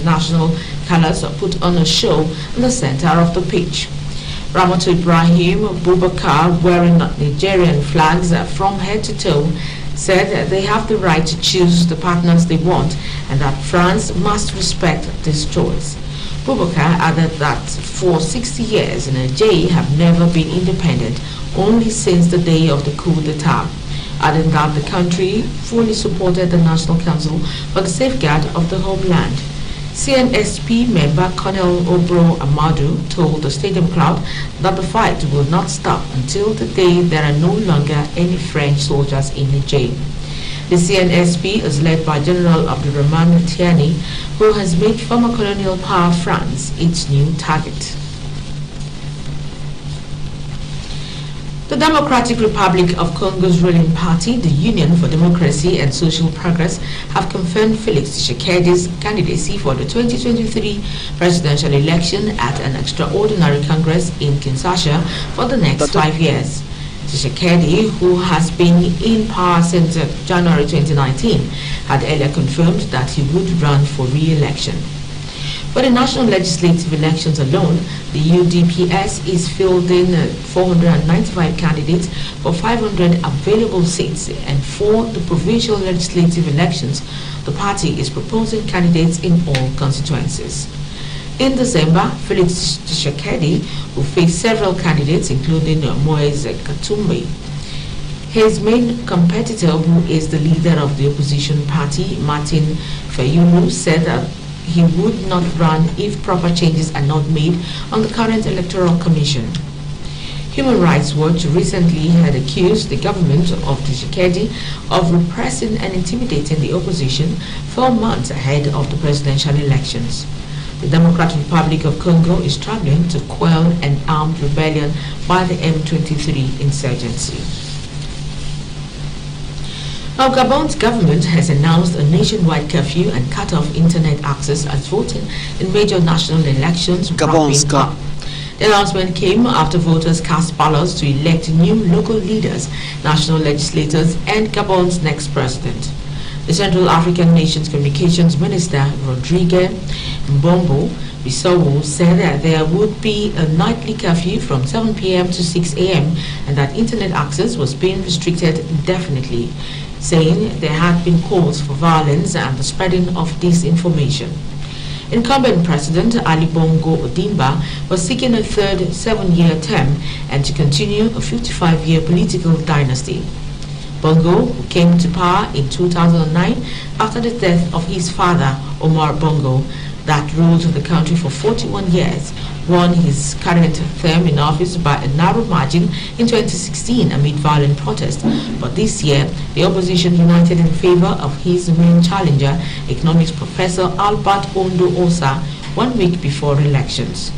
international colors put on a show in the center of the pitch. Ramatu Ibrahim Boubacar, wearing Nigerian flags from head to toe, said they have the right to choose the partners they want and that France must respect this choice. Boubacar added that for 60 years Nigeria have never been independent, only since the day of the coup d'etat, adding that the country fully supported the National Council for the safeguard of the homeland. CNSP member Colonel Obro Amadou told the Stadium Cloud that the fight will not stop until the day there are no longer any French soldiers in Niger. The CNSP is led by General Abdurrahman Tiani, who has made former colonial power France its new target. The Democratic Republic of Congo's ruling party, the Union for Democracy and Social Progress, have confirmed Felix Tshisekedi's candidacy for the 2023 presidential election at an extraordinary Congress in Kinshasa for the next 5 years. Tshisekedi, who has been in power since January 2019, had earlier confirmed that he would run for re-election. For the national legislative elections alone, the UDPS is fielding 495 candidates for 500 available seats, and for the provincial legislative elections, the party is proposing candidates in all constituencies. In December, Felix Tshisekedi will face several candidates, including Moise Katumbi. His main competitor, who is the leader of the opposition party, Martin Fayulu, said that he would not run if proper changes are not made on the current electoral commission. Human Rights Watch recently had accused the government of Tshisekedi of repressing and intimidating the opposition 4 months ahead of the presidential elections. The Democratic Republic of Congo is struggling to quell an armed rebellion by the M23 insurgency. Now, Gabon's government has announced a nationwide curfew and cut off internet access as voting in major national elections wrapping up. The announcement came after voters cast ballots to elect new local leaders, national legislators, and Gabon's next president. The Central African Nations Communications Minister, Rodrigue Mbombo Bissau, said that there would be a nightly curfew from 7 p.m. to 6 a.m. and that internet access was being restricted indefinitely, saying there had been calls for violence and the spreading of disinformation. Incumbent President Ali Bongo Ondimba was seeking a third 7-year term and to continue a 55-year political dynasty. Bongo, who came to power in 2009 after the death of his father, Omar Bongo, that ruled the country for 41 years, won his current term in office by a narrow margin in 2016 amid violent protests. But this year, the opposition united in favor of his main challenger, economics professor Albert Ondo Osa, 1 week before elections.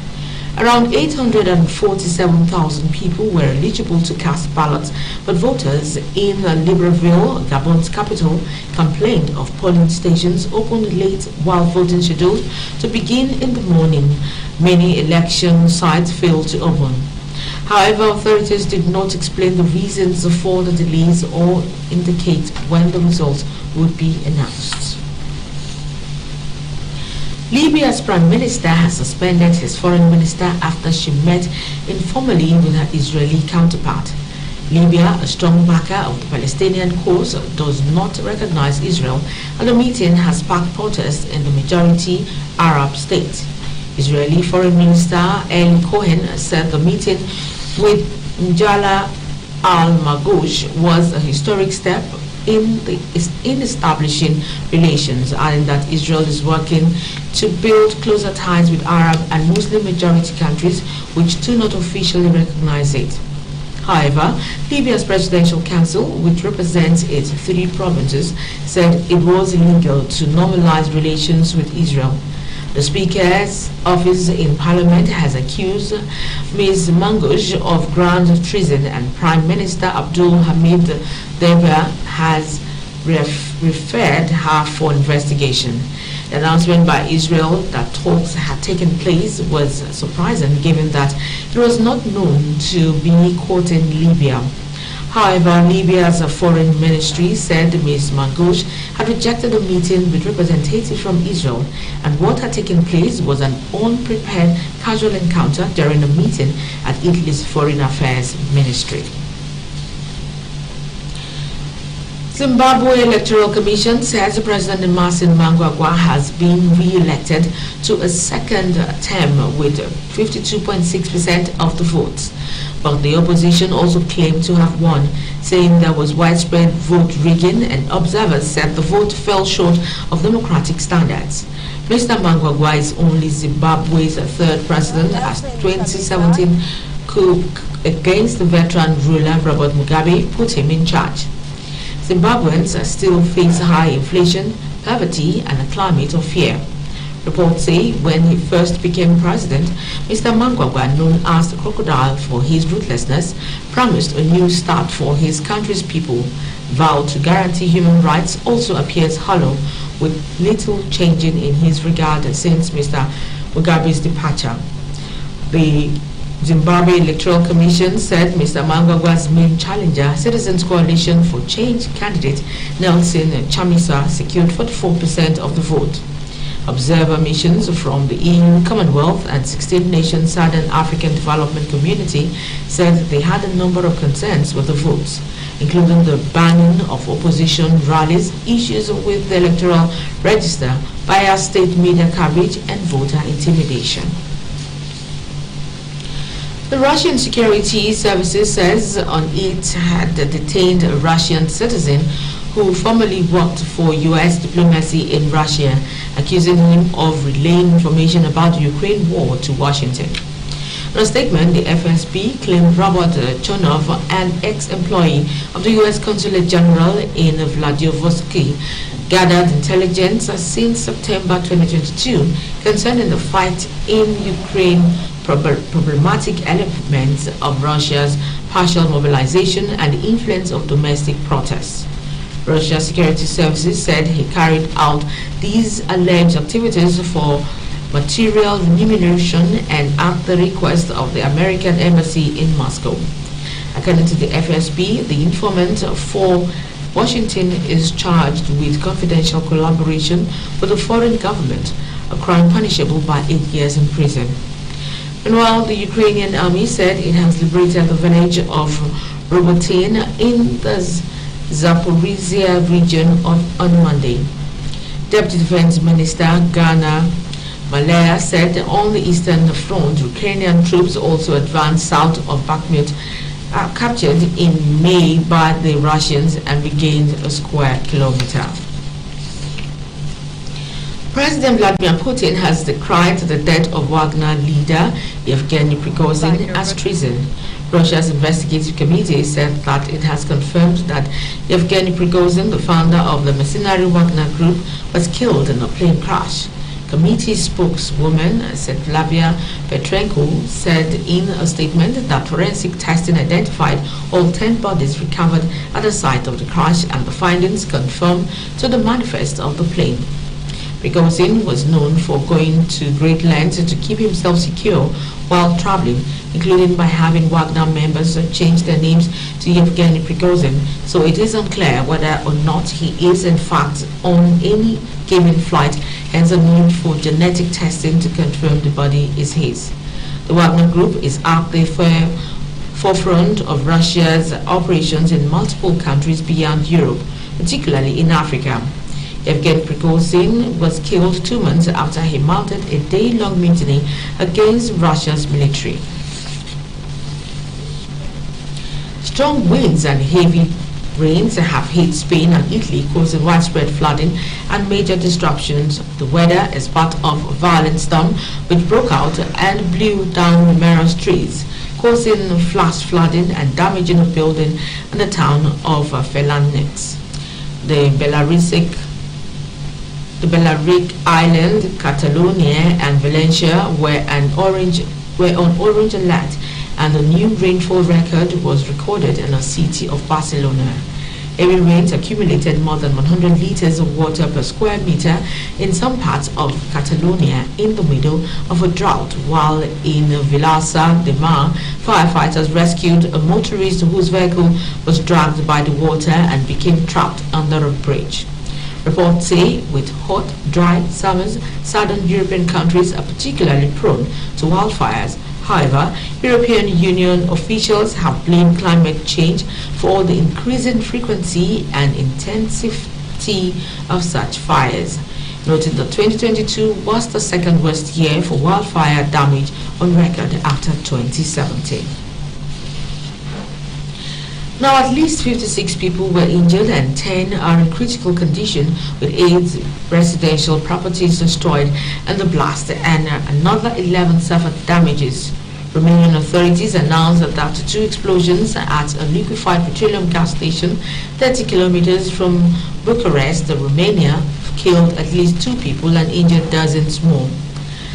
Around 847,000 people were eligible to cast ballots, but voters in Libreville, Gabon's capital, complained of polling stations opened late while voting scheduled to begin in the morning. Many election sites failed to open. However, authorities did not explain the reasons for the delays or indicate when the results would be announced. Libya's Prime Minister has suspended his foreign minister after she met informally with her Israeli counterpart. Libya, a strong backer of the Palestinian cause, does not recognize Israel, and the meeting has sparked protests in the majority Arab state. Israeli Foreign Minister Eli Cohen said the meeting with Njala al-Magoush was a historic step in establishing relations, adding that Israel is working to build closer ties with Arab and Muslim majority countries which do not officially recognize it. However, Libya's Presidential Council, which represents its 3 provinces, said it was illegal to normalize relations with Israel. The Speaker's office in Parliament has accused Ms. Mangoush of grand treason, and Prime Minister Abdul Hamid Debba has referred her for investigation. The announcement by Israel that talks had taken place was surprising, given that it was not known to be courting Libya. However, Libya's foreign ministry said Ms. Margoush had rejected a meeting with representatives from Israel, and what had taken place was an unprepared casual encounter during a meeting at Italy's Foreign Affairs Ministry. Zimbabwe Electoral Commission says President Emmerson Mnangagwa has been re-elected to a second term with 52.6% of the votes. But the opposition also claimed to have won, saying there was widespread vote rigging, and observers said the vote fell short of democratic standards. Mr. Mnangagwa is only Zimbabwe's third president, as 2017 coup against the veteran ruler Robert Mugabe put him in charge. Zimbabweans still face high inflation, poverty, and a climate of fear. Reports say when he first became president, Mr. Mnangagwa, known as the crocodile for his ruthlessness, promised a new start for his country's people. Vowed to guarantee human rights also appears hollow, with little changing in his regard since Mr. Mugabe's departure. The Zimbabwe Electoral Commission said Mr. Mnangagwa's main challenger, Citizens Coalition for Change candidate Nelson Chamisa, secured 44% of the vote. Observer missions from the EU, Commonwealth, and 16 nations Southern African Development Community said they had a number of concerns with the votes, including the banning of opposition rallies, issues with the electoral register, biased state media coverage, and voter intimidation. The Russian Security Services says on it had detained a Russian citizen who formerly worked for U.S. diplomacy in Russia, accusing him of relaying information about the Ukraine war to Washington. In a statement, the FSB claimed Robert Chonov, an ex-employee of the U.S. Consulate General in Vladivostok, gathered intelligence since September 2022 concerning the fight in Ukraine, problematic elements of Russia's partial mobilization, and the influence of domestic protests. Russia's security services said he carried out these alleged activities for material remuneration and at the request of the American embassy in Moscow. According to the FSB, the informant for Washington is charged with confidential collaboration with a foreign government, a crime punishable by 8 years in prison. Meanwhile, the Ukrainian army said it has liberated the village of Robotin in the Zaporizhia region on Monday. Deputy Defense Minister Gana Malaya said on the Eastern Front, Ukrainian troops also advanced south of Bakhmut, captured in May by the Russians, and regained a square kilometer. President Vladimir Putin has decried the death of Wagner leader Yevgeny Prigozhin as treason. Russia's investigative committee said that it has confirmed that Yevgeny Prigozhin, the founder of the mercenary Wagner group, was killed in a plane crash. Committee spokeswoman Svetlana Petrenko said in a statement that forensic testing identified all 10 bodies recovered at the site of the crash, and the findings confirmed to the manifest of the plane. Prigozhin was known for going to great lengths to keep himself secure while traveling, including by having Wagner members change their names to Yevgeny Prigozhin, so it is unclear whether or not he is in fact on any given flight, hence a need for genetic testing to confirm the body is his. The Wagner Group is at the forefront of Russia's operations in multiple countries beyond Europe, particularly in Africa. Yevgeny Prigozhin was killed 2 months after he mounted a day-long mutiny against Russia's military. Strong winds and heavy rains have hit Spain and Italy, causing widespread flooding and major disruptions. The weather is part of a violent storm which broke out and blew down numerous trees, causing flash flooding and damaging a building in the town of Felanitx. The Balearic Island, Catalonia, and Valencia were on orange alert, and a new rainfall record was recorded in the city of Barcelona. Heavy rains accumulated more than 100 liters of water per square meter in some parts of Catalonia in the middle of a drought, while in Vilassar de Mar, firefighters rescued a motorist whose vehicle was dragged by the water and became trapped under a bridge. Reports say with hot, dry summers, southern European countries are particularly prone to wildfires. However, European Union officials have blamed climate change for the increasing frequency and intensity of such fires, noting that 2022 was the second worst year for wildfire damage on record after 2017. Now, at least 56 people were injured and 10 are in critical condition, with 8 residential properties destroyed in the blast and another 11 suffered damages. Romanian authorities announced that after 2 explosions at a liquefied petroleum gas station 30 kilometers from Bucharest, Romania, killed at least 2 people and injured dozens more.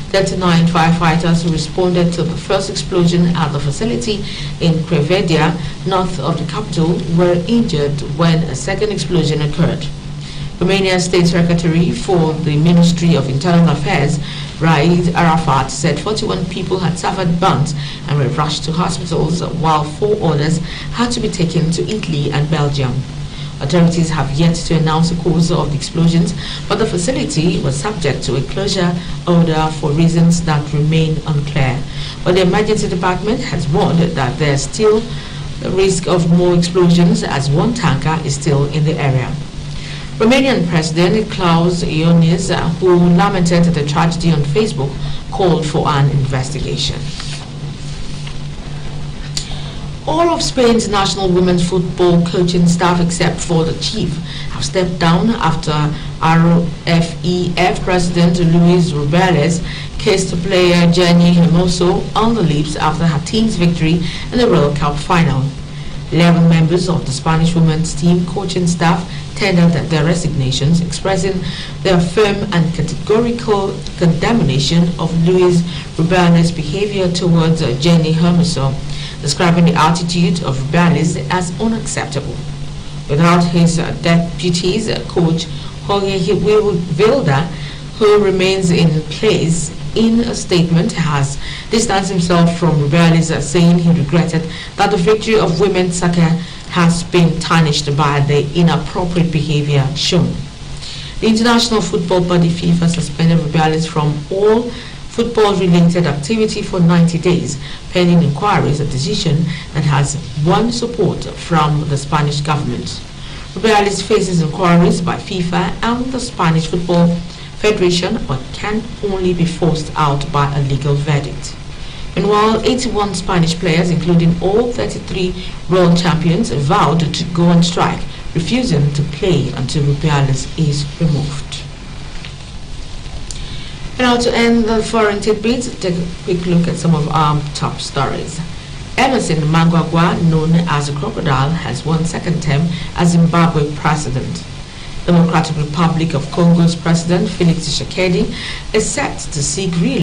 39 firefighters who responded to the first explosion at the facility in Crevedia, north of the capital, were injured when a second explosion occurred. Romania's State Secretary for the Ministry of Internal Affairs, Raed Arafat, said 41 people had suffered burns and were rushed to hospitals, while 4 others had to be taken to Italy and Belgium. Authorities have yet to announce the cause of the explosions, but the facility was subject to a closure order for reasons that remain unclear. But the emergency department has warned that there is still the risk of more explosions as 1 tanker is still in the area. Romanian President Klaus Iohannis, who lamented the tragedy on Facebook, called for an investigation. All of Spain's national women's football coaching staff, except for the chief, have stepped down after RSTV President Luis Rubiales kissed player Jenny Hermoso on the lips after her team's victory in the World Cup final. 11 members of the Spanish women's team coaching staff tendered their resignations, expressing their firm and categorical condemnation of Luis Rubiales' behavior towards Jenny Hermoso, describing the attitude of Rubiales as unacceptable. Without his deputies, coach Jorge Vilda, who remains in place, in a statement has distanced himself from Rubiales, saying he regretted that the victory of women's soccer has been tarnished by the inappropriate behavior shown. The international football body FIFA suspended Rubiales from all football-related activity for 90 days, pending inquiries, a decision that has won support from the Spanish government. Rubiales faces inquiries by FIFA and the Spanish Football Federation, but can only be forced out by a legal verdict. Meanwhile, 81 Spanish players, including all 33 world champions, vowed to go on strike, refusing to play until Rubiales is removed. And now, to end the foreign tidbits, take a quick look at some of our top stories. Emerson Mnangagwa, known as a crocodile, has won second term as Zimbabwe president. Democratic Republic of Congo's President Felix Tshisekedi is set to seek re-election